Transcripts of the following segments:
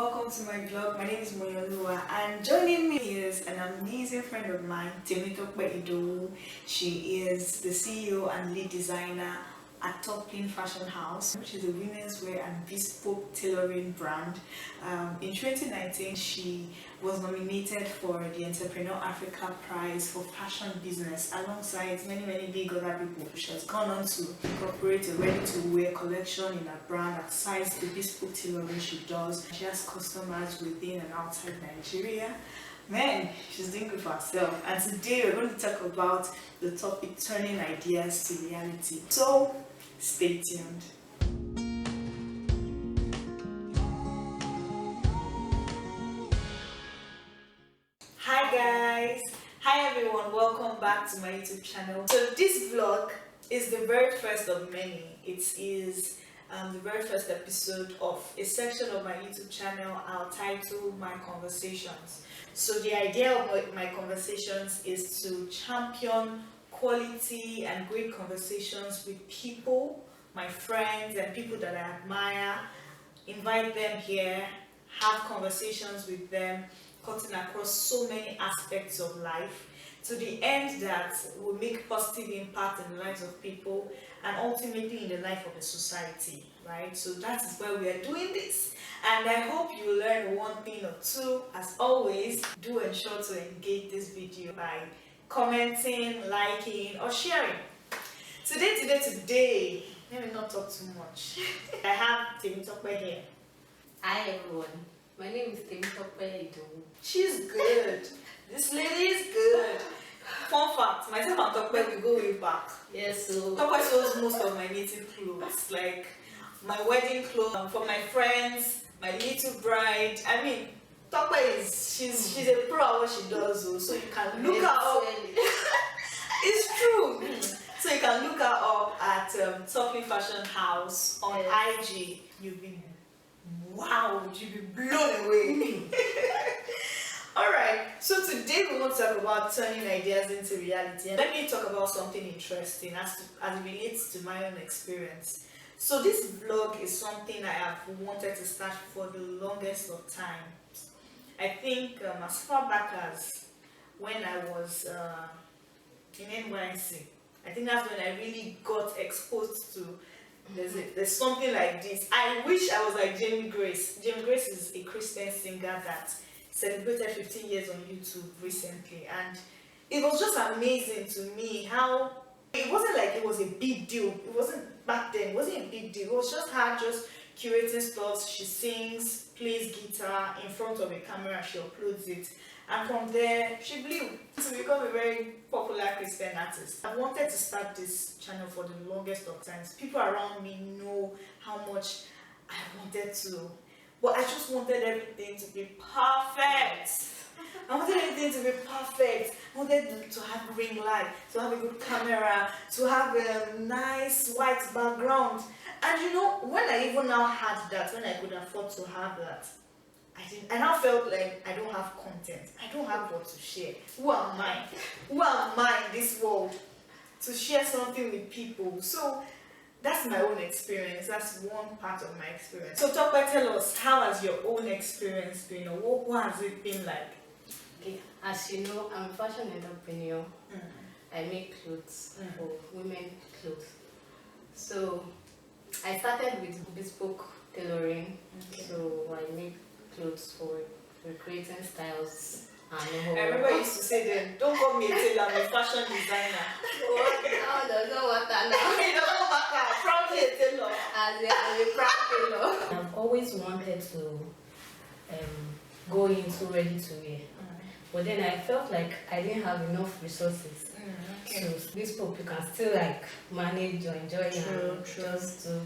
welcome to my vlog. My name is Moyinoluwa and joining me is an amazing friend of mine, Temitope Idowu. She is the CEO and lead designer at Top Fashion House, which is a women's wear and bespoke tailoring brand. In 2019, she was nominated for the Entrepreneur Africa Prize for Fashion Business alongside many big other people. She has gone on to incorporate a ready-to-wear collection in her brand aside the bespoke tailoring she does. She has customers within and outside Nigeria. Man, she's doing good for herself. And today we're going to talk about the topic turning ideas to reality. So stay tuned. Hi guys, hi everyone, welcome back to my YouTube channel. So this vlog is the very first of many. It is the very first episode of a section of my YouTube channel I'll title My Conversations. So the idea of my conversations is to champion quality and great conversations with people, my friends and people that I admire, invite them here, have conversations with them, cutting across so many aspects of life, to the end that will make positive impact in the lives of people and ultimately in the life of the society, right? So that is why we are doing this, and I hope you learn one thing or two. As always, do ensure to engage this video by commenting, liking or sharing. Today, let me not talk too much. I have Temitope here. Hi everyone, my name is Temitope Idowu. She's good. This lady is good. Fun fact, myself and Tope, we go way back. Yes, so Tope shows most of my native clothes, like my wedding clothes, for my friends, my little bride. I mean, Tope is, she's a pro at what she does, so you can look her up. It's true. So you can look her up at Top Fashion House on IG. You'll be wow, you'll be blown away. Alright, so today we want to talk about turning ideas into reality. And let me talk about something interesting as it relates to my own experience. So this vlog is something I have wanted to start for the longest of time. I think as far back as when I was in NYC. I think that's when I really got exposed to there's something like this. I wish I was like Jamie Grace. Jamie Grace is a Christian singer that celebrated 15 years on YouTube recently, and it was just amazing to me how it wasn't like it was a big deal. It wasn't back then. It wasn't a big deal. It was just her just curating stuff. She sings, plays guitar in front of a camera. She uploads it, and from there she blew to become a very popular Christian artist. I wanted to start this channel for the longest of times. People around me know how much I wanted to, but I just wanted everything to be perfect. I wanted everything to be perfect. I wanted to have ring light, to have a good camera, to have a nice white background. And you know, when I even now had that, when I could afford to have that, I now felt like I don't have content. I don't have what to share. Who am I? Who am I in this world to share something with people? So that's my own experience. That's one part of my experience. So Tope, tell us, how has your own experience been, or what has it been like? okay, as you know, I'm a fashion entrepreneur. I make clothes for women clothes. So I started with bespoke tailoring. So I make clothes for creating styles. Everybody used to say then, don't call me a tailor, I'm a fashion designer. What? Now doesn't matter now. It doesn't matter, I'm proudly a tailor. As a proud tailor. I've always wanted to go into ready to wear. But then I felt like I didn't have enough resources. So this book you can still like manage or enjoy and just do.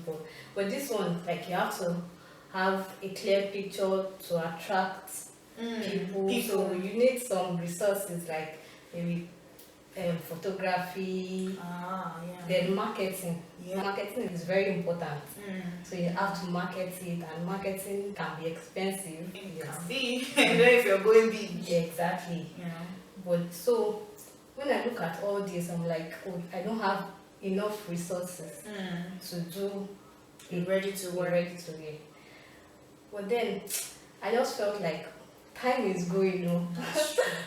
But this one, like, you have to have a clear picture to attract people. So you need some resources like maybe photography, then marketing. Marketing is very important. So you have to market it, and marketing can be expensive. It can be, if you're going big. Yeah, exactly. But so when I look at all this, I'm like, oh, I don't have enough resources to do ready to wear. But then I just felt like time is going on.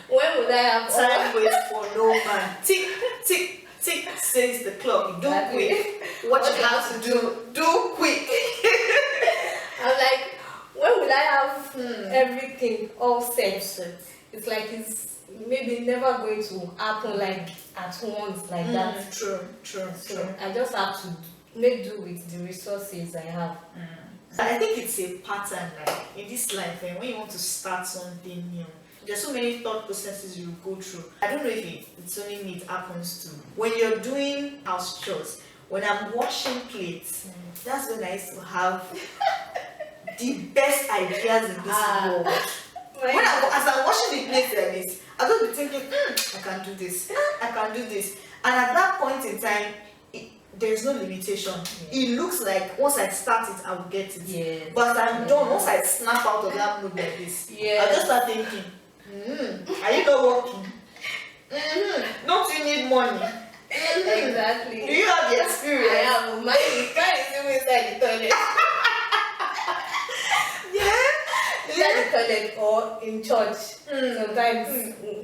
When would I have Time waits for no man. Tick, tick, tick, says the clock. Do quick. What you have to do quick. I'm like, when will I have everything all set? It's like it's maybe never going to happen like at once like that. True. So I just have to make do with the resources I have. I think it's a pattern, like in this life, when you want to start something new, there's so many thought processes you go through. I don't know if it's only me it happens to. When you're doing house chores, when I'm washing plates, that's when I used to have the best ideas in this world. As I'm washing the plates like this, I don't be thinking, I can do this, I can do this. And at that point in time, there's no limitation. It looks like once I start it, I will get it. But I'm done. Once I snap out of that mood like this, I just start thinking, are you not working? Don't you need money? Exactly. Do you have the experience? I have. Mine is even inside the toilet. Inside the toilet or in church. Sometimes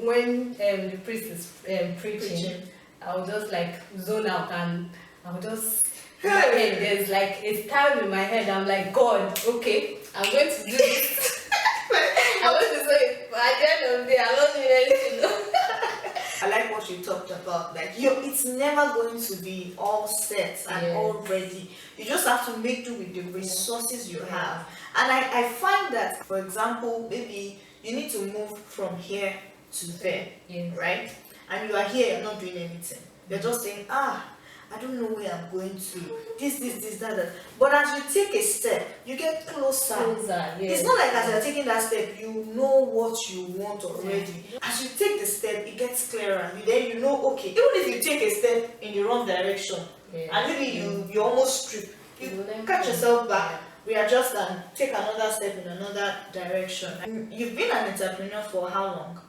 when the priest is preaching, I'll just like zone out and I'll just in my head, there's like a time in my head, I'm like, God, okay, I'm going to do this. I'm going to say it, but at the end of the day, I'm not doing anything. I like what you talked about. Like, it's never going to be all set and all ready. You just have to make do with the resources you have. And I find that, for example, maybe you need to move from here to there, right? And you are here, you're not doing anything. You're just saying, I don't know where I'm going to. This, that. But as you take a step, you get closer. It's not like as you're taking that step, you know what you want already. As you take the step, it gets clearer. Then you know, okay, even if you take a step in the wrong direction, and maybe you almost trip, you catch yourself back, readjust and take another step in another direction. You've been an entrepreneur for how long?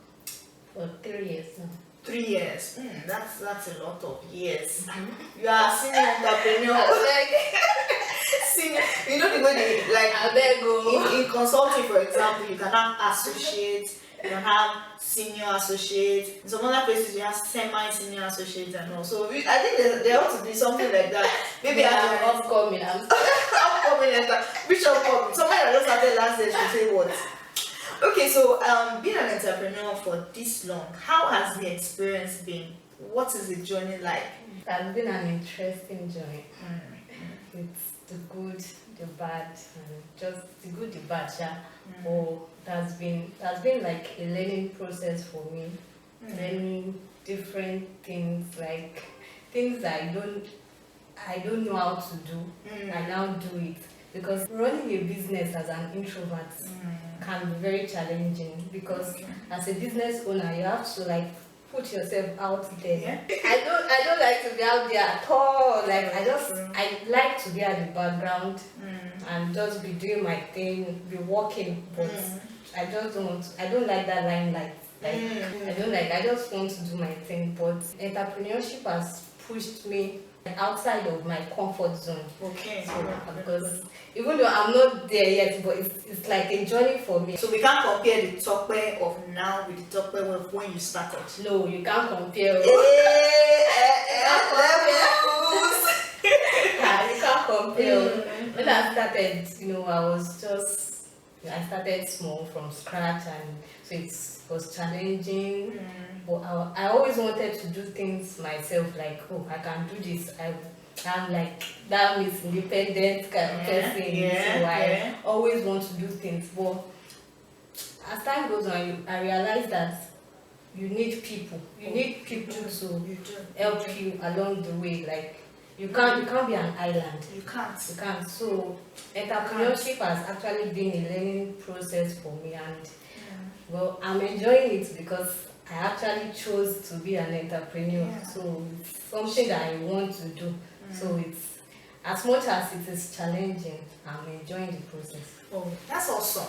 For 3 years now. 3 years. That's a lot of years. You are a senior entrepreneur. Senior. You know the way they like in consulting, for example, you can have associates, you can have senior associates. In some other places you have semi-senior associates and all. So I think there ought to be something like that. Maybe I'm upcoming. Which upcoming? Somebody that just started last year should say what? Okay, so being an entrepreneur for this long, how has the experience been? What is the journey like? It has been an interesting journey. It's the good, the bad, and just the good, the bad, Or that's been like a learning process for me. Learning different things, like things I don't know how to do. I now do it. Because running a business as an introvert can be very challenging, because as a business owner you have to like put yourself out there. I don't like to be out there at all. Like I like to be at the background and just be doing my thing, be working, but I don't like that limelight. I just want to do my thing, but entrepreneurship has pushed me outside of my comfort zone. Okay. So, because even though I'm not there yet, but it's like a journey for me. So we can't compare the Tope of now with the Tope of when you started. No, you can't compare. You can't compare. When I started, I started small from scratch, and so it was challenging. But I always wanted to do things myself, like, I can do this. I'm like that Miss Independent kind of person, so I always want to do things. But as time goes on, I realized that you need people. You need people to help you along the way. Like you can't be an island. You can't. So entrepreneurship has actually been a learning process for me, and well, I'm enjoying it because I actually chose to be an entrepreneur. So it's something that I want to do. So it's, as much as it is challenging, I'm enjoying the process. Oh, that's awesome.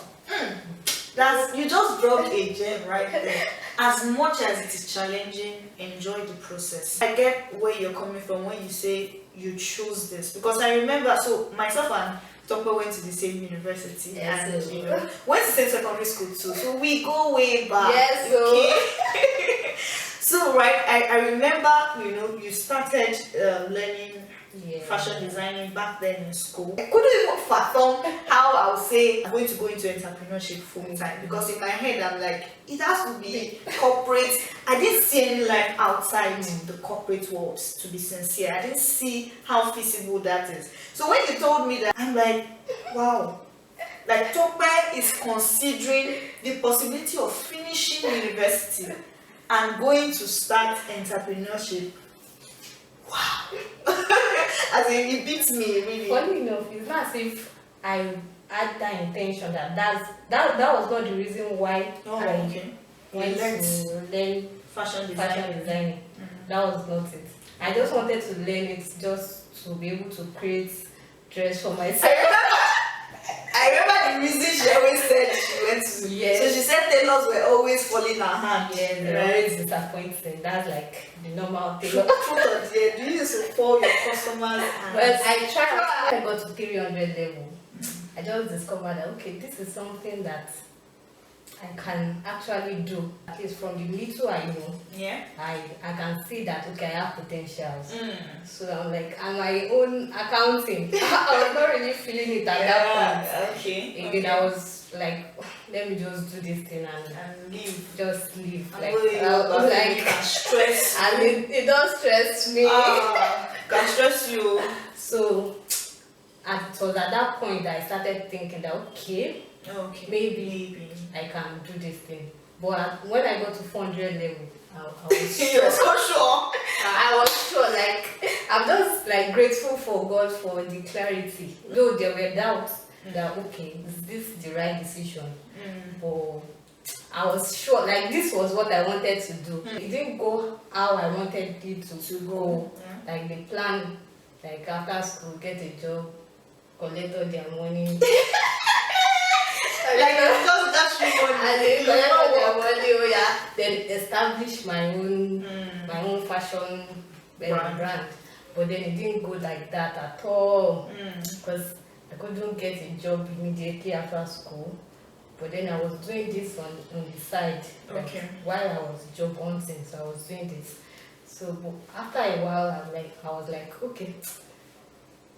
You just dropped a gem right there. As much as it is challenging, enjoy the process. I get where you're coming from when you say you choose this, because I remember, so myself and Topper went to the same university, Yes, and so- went to the same secondary school too. So we go way back. Yes, so- okay. So right, I remember, you started learning fashion designing back then in school. I couldn't even fathom how I would say I'm going to go into entrepreneurship full time, because in my head I'm like, it has to be corporate. I didn't see any life outside the corporate world, to be sincere. I didn't see how feasible that is. So when you told me that, I'm like, wow. Like Tope is considering the possibility of finishing university and going to start entrepreneurship. Wow. As in, it beats me, really. Funny enough, it's not as if I had that intention that was not the reason why I went to learn fashion designing. That was not it. I just wanted to learn it just to be able to create dress for myself. I remember the reason she always said she went to. Yes. So she said tailors were always falling her hand. Yeah, they're always disappointing. That's like the normal thing. Truth or dare, do you used to fall your customers' hands? But I tried. When I got to 300 level, I just discovered that okay, this is something that I can actually do. At least from the little I know, Yeah. I can see that okay, I have potentials. So I'm like, and my own accounting, I was not really feeling it at that point. Okay. Again, I was like, let me just do this thing and leave. just leave. And Like, really, I was like, can stress you. and it does stress me. Can stress you. So, and it was at that point that I started thinking that okay, maybe I can do this thing. But when I got to 400 level, I was You were so sure. I was sure, like, I'm just like grateful for God for the clarity. Though there were doubts that okay, is this the right decision? But I was sure, like, this was what I wanted to do. It didn't go how I wanted it to go. Like the plan, like after school, get a job, collect all their money. Like just that And then collect all their money, oh yeah. Then establish my own fashion brand. But then it didn't go like that at all. Because I couldn't get a job immediately after school. But then I was doing this on the side. Like, while I was job hunting, so I was doing this. So but after a while, I was like, okay.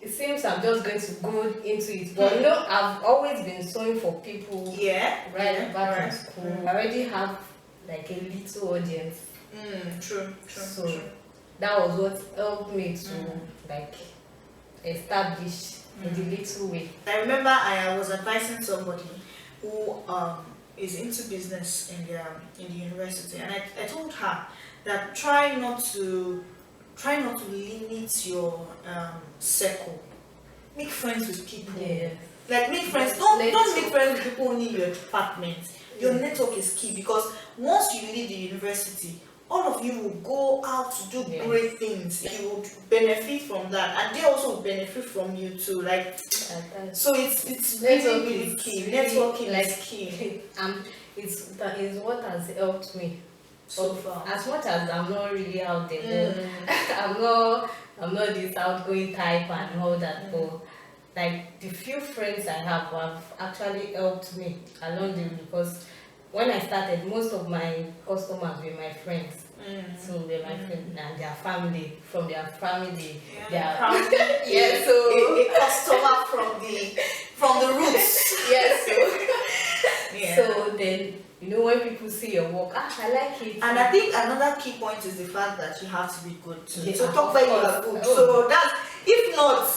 It seems I'm just going to go into it, but I've always been sewing for people. Back in school. I already have like a little audience. True. So that was what helped me to like establish in the little way. I remember I was advising somebody who is into business in the university, and I told her that try not to limit your circle. Make friends with people. Like make friends. Don't make friends with people only in your department. Your network is key, because once you leave the university, all of you will go out to do great things. You will benefit from that, and they also will benefit from you too. Like so, it's really key. Networking is key. That is what has helped me. So far. As much as I'm not really out there, I'm not this outgoing type and all that, but like the few friends I have actually helped me along the way, because when I started, most of my customers were my friends. So they're my friends and their family, from their family. So a customer from the roots. So then, when people see your work, I like it. And I think another key point is the fact that you have to be good too. So talk about you are good. So that's, if not,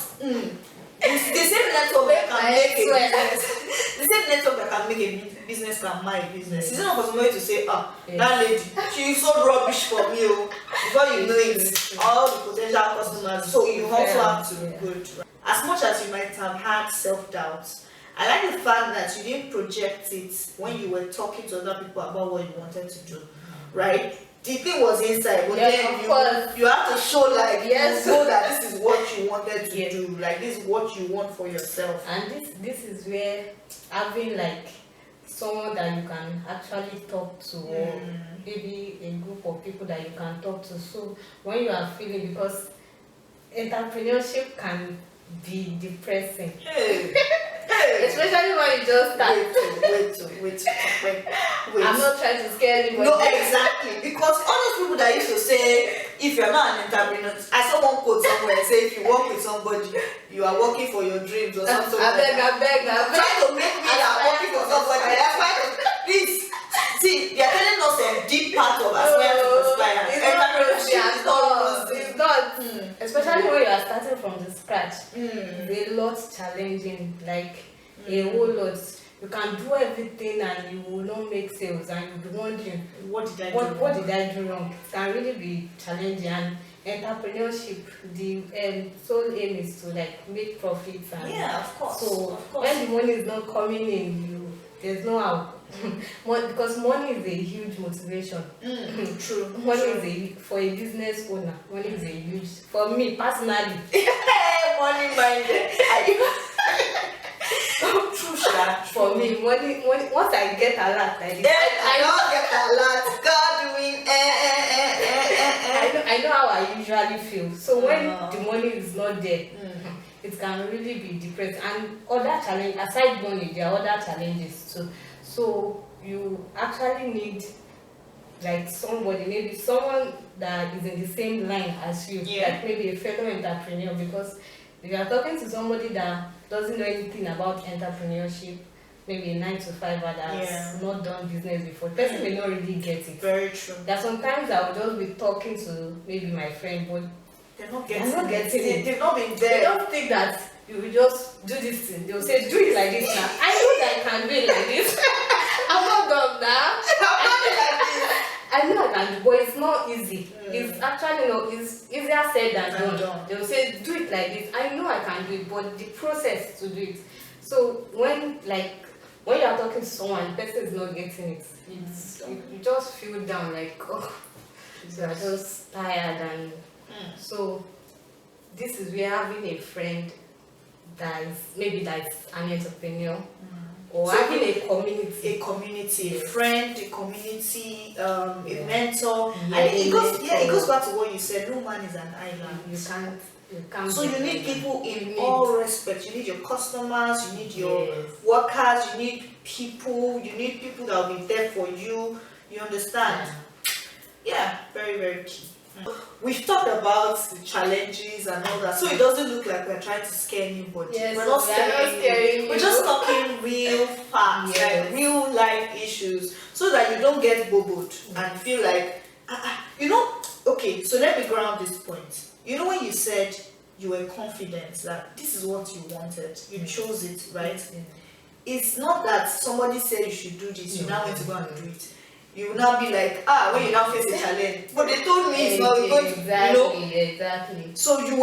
the same network that can make a business, the same network that can make a business can my business. It's not possible to say, that lady, she sold rubbish for me. Before you know it, all the potential customers. So you also have to be good. As much as you might have had self-doubt, I like the fact that you didn't project it when you were talking to other people about what you wanted to do, right? The thing was inside, but then you have to show like you know that this is what you wanted to do, like this is what you want for yourself. And this is where having like someone that you can actually talk to, or maybe a group of people that you can talk to. So when you are feeling, because entrepreneurship can be depressing. Hey. Especially when you just start. Wait. I'm not trying to scare anybody. No, exactly. Because all those people that used to say, if you're not an entrepreneur, I saw one quote somewhere say, if you work with somebody, you are working for your dreams or something. I beg. Try to make me that I'm working for somebody. Please. See, they're telling us some deep part of aspire to aspire. It's not. Especially when you are starting from the scratch. It's a lot challenging, like a whole lot. You can do everything and you will not make sales, and you'll be wondering, what did I do wrong? It can really be challenging. And entrepreneurship, the sole aim is to like make profits. And yeah, of course. So when the money is not coming in, there's no how. Because money is a huge motivation. True. Money is for a business owner. Money is a huge. For me personally. Money minded. True, for me, money. Once I get a lot, I don't get a lot. God doing. I know how I usually feel. So when the money is not there, it can really be depressing. And other challenge aside money, there are other challenges too. So you actually need like somebody, maybe someone that is in the same line as you, like maybe a fellow entrepreneur, because if you are talking to somebody that doesn't know anything about entrepreneurship, maybe a 9-to-5 that has not done business before, the person may not really get it. Very true. There are sometimes I will just be talking to maybe my friend, but they're not getting it. They've not been there. They don't think that you will just do this thing. They will say, do it like this now. I know that I can do it like this. I'm not dumb now. I know I can do, but it's not easy. It's actually it's easier said than done. They will say, do it like this. I know I can do it, but the process to do it. So when you are talking to someone, the person is not getting it, you just feel down, like, oh, you are just tired. And so this is where having a friend that is an entrepreneur, or so having a community, a friend, a community, a mentor. And it goes back to what you said, no man is an island. You can't. So you need people in all respects. You need your customers, you need your workers, you need people that will be there for you. You understand? Yeah, very, very key. We've talked about the challenges and all that, so it doesn't look like we're trying to scare anybody. Yes, we're not scaring. We're just talking real facts, like real life issues, so that you don't get boboed and feel like, okay, so let me ground this point. You know, when you said you were confident that this is what you wanted, you chose it, right? It's not that somebody said you should do this, you now went to go and do it. You will now be like, when you now face a challenge, but they told me it's not going to, Exactly. So you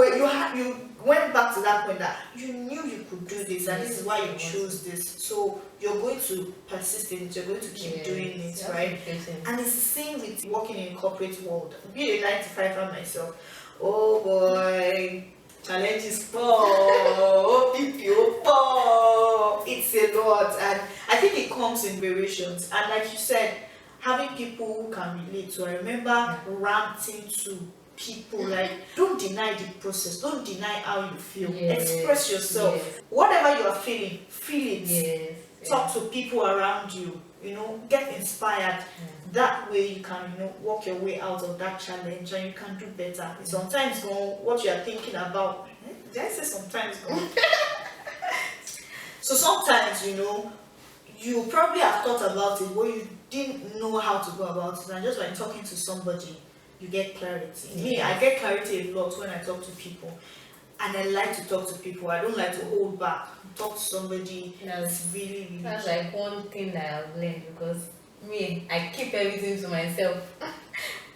went back to that point that you knew you could do this, and this is why you chose this. So you're going to persist in it, you're going to keep doing it, right? And it's the same with working in corporate world. Being a 9-to-5 myself, oh boy, challenges it's a lot, and I think it comes in variations. And like you said, having people who can relate. So I remember ranting to people, like, don't deny the process, don't deny how you feel, express yourself, whatever you are feeling, feel it, talk to people around you, get inspired. That way you can walk your way out of that challenge, and you can do better. Sometimes what you are thinking about, did I say sometimes so sometimes you probably have thought about it, but you didn't know how to go about it, and just by talking to somebody you get clarity. Me, I get clarity a lot when I talk to people, and I like to talk to people. I don't like to hold back. Talk to somebody. That's really, really that's like one thing that I've learned, because me, I keep everything to myself.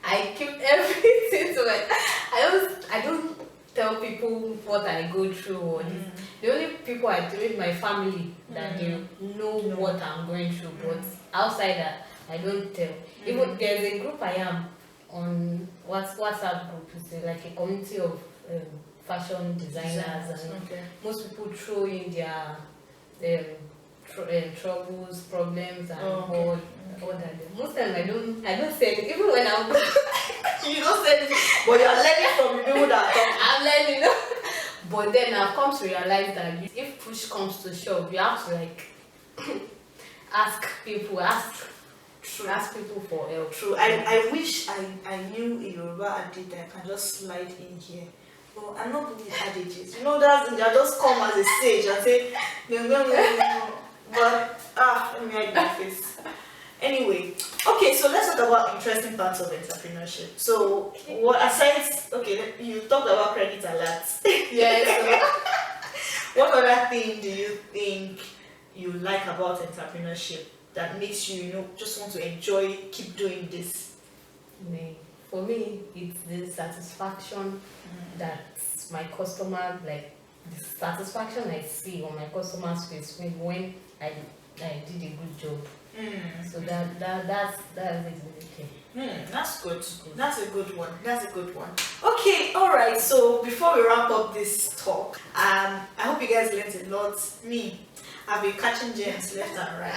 I keep everything to myself. I don't tell people what I go through or this. The only people I tell is my family, that they know what I'm going through, but outside that, I don't tell. Even there's a group I am on, WhatsApp group. It's like a community of fashion designers, and most people throw in their troubles, problems, and all that. Most times I don't say it, even when I'm you don't say it, but you're learning from the people that talk. I'm learning. But then I've come to realize that if push comes to shove, you have to like ask people for help. True. I wish I knew a Yoruba adage that I can just slide in here. But I'm not good with adages. You know that I just come as a sage and say, no. But let me hide my face. Anyway, okay, so let's talk about interesting parts of entrepreneurship. So, what aside, you talked about credit alerts. Yes. What other thing do you think you like about entrepreneurship that makes you, just want to enjoy, keep doing this? For me, it's the satisfaction that my customer, like the satisfaction I see on my customer's face when I did a good job. So that's it. Okay. That's good. That's a good one. Okay, all right. So before we wrap up this talk, I hope you guys learned a lot. I've been catching gems left and right.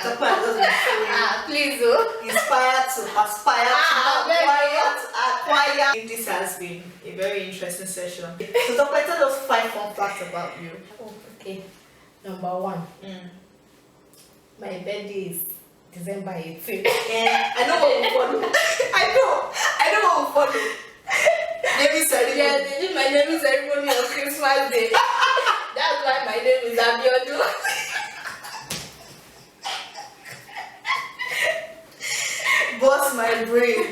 Please, oh. Inspired to aspire to acquire. This has been a very interesting session. So Dr. tell us 5 fun facts about you. Oh, okay. Number 1. My birthday is December 18th. I know what we follow. I know what we follow. Naming ceremony. Yeah, they did my naming ceremony on Christmas Day. That's why my name is Abiodun. Bust my brain.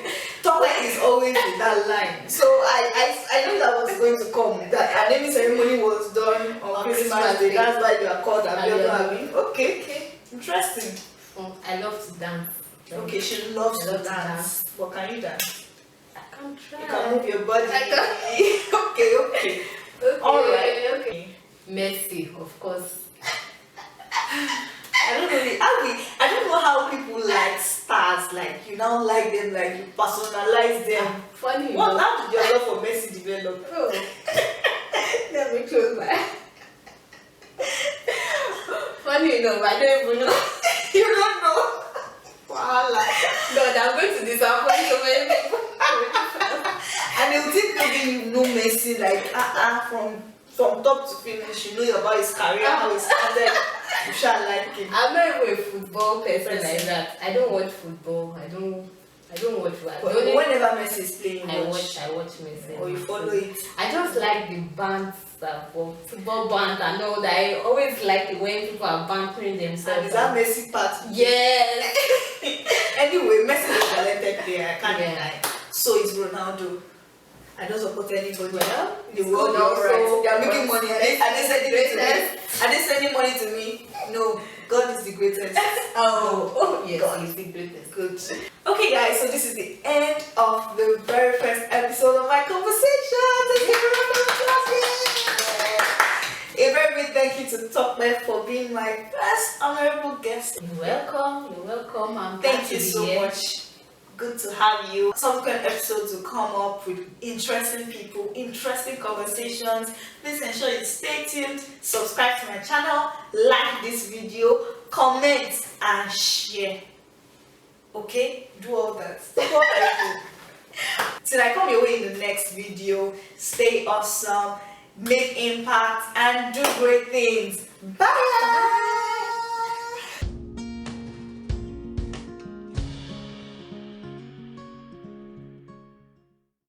Tope is always with that line. So I knew that was going to come. That our naming ceremony was done on Christmas Day. That's why you are called Abiodun. Okay. Interesting. I love to dance. Okay, she loves to dance. But can you dance? I can try. You can move your body. Okay. Alright. Okay. Mercy, of course. I don't know how people like stars, like you now like them, like you personalize them. Funny. How did your love for Messi develop? Let me close my eyes. Funny enough, I don't even know. You don't know? Voila. God, I'm going to disappoint so many people. And they will think maybe you know Messi, like from top to finish, you know about his career, how he started. You shall like him. I'm not even a football person like that. I don't watch football. I don't watch football. Whenever Messi is playing, I watch Messi. Or you follow it. I just like the bands for football band and all that. I always like it when people are bantering themselves. And is that Messi part? Yes. Anyway, Messi is a talented player. I can't deny. So is Ronaldo. I don't support anybody. Well, the world also, right. They are making money. Are they sending it to me? Are they sending money to me? No. God is the greatest. Oh yes. God is the greatest. Good. Okay, guys. So this is the end of the very first episode of my conversation. A very big thank you to Tope for being my first honorable guest. You're welcome. I'm Thank you so much. Good to have you. Subsequent episodes will come up with interesting people, interesting conversations. Please ensure you stay tuned, subscribe to my channel, like this video, comment and share. Okay? Do all that. What I do. Till I come your way in the next video, stay awesome, make impact and do great things. Bye!